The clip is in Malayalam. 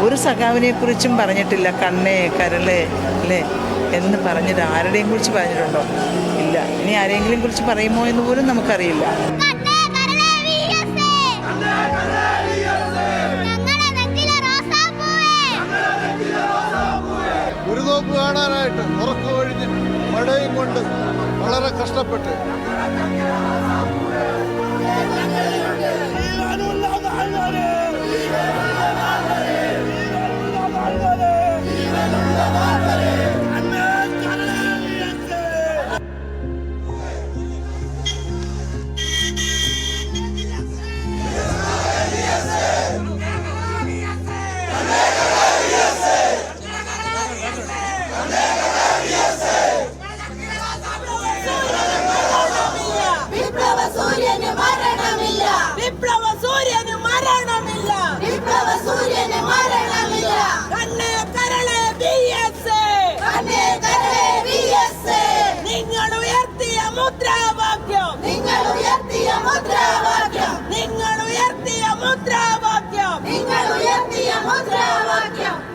ഒരു സഖാവിനെ കുറിച്ചും പറഞ്ഞിട്ടില്ല. കണ്ണേ കരളേ അല്ലേ എന്ന് പറഞ്ഞിട്ട് ആരുടെയും കുറിച്ച് പറഞ്ഞിട്ടുണ്ടോ? ഇല്ല. ഇനി ആരെങ്കിലും കുറിച്ച് പറയുമോ എന്ന് പോലും നമുക്കറിയില്ല. ഒരു നോക്ക് കാണാനായിട്ട് ഉറക്കം ഒഴിഞ്ഞ് മഴയും കൊണ്ട് വളരെ കഷ്ടപ്പെട്ട് നിങ്ങൾ ഉയർത്തിയ മുദ്രാവാക്യം